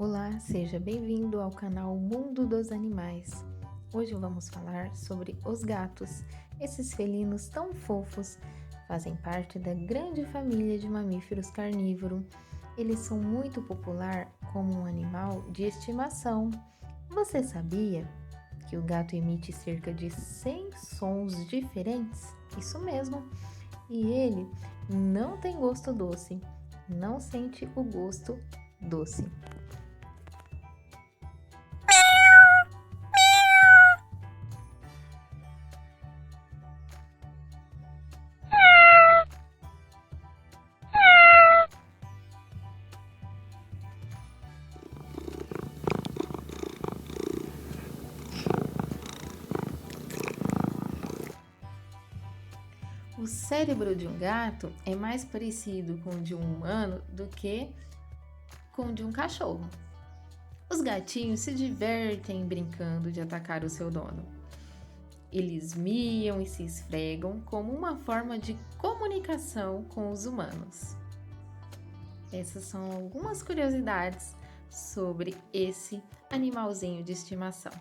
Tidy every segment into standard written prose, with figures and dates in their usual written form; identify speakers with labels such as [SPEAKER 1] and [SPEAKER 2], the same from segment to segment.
[SPEAKER 1] Olá, seja bem-vindo ao canal Mundo dos Animais. Hoje vamos falar sobre os gatos. Esses felinos tão fofos fazem parte da grande família de mamíferos carnívoros. Eles são muito popular como um animal de estimação. Você sabia que o gato emite cerca de 100 sons diferentes? Isso mesmo. E ele não tem gosto doce, não sente o gosto doce. O cérebro de um gato é mais parecido com o de um humano do que com o de um cachorro. Os gatinhos se divertem brincando de atacar o seu dono. Eles miam e se esfregam como uma forma de comunicação com os humanos. Essas são algumas curiosidades sobre esse animalzinho de estimação.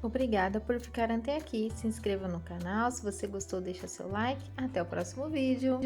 [SPEAKER 1] Obrigada por ficar até aqui. Se inscreva no canal. Se você gostou, deixa seu like. Até o próximo vídeo.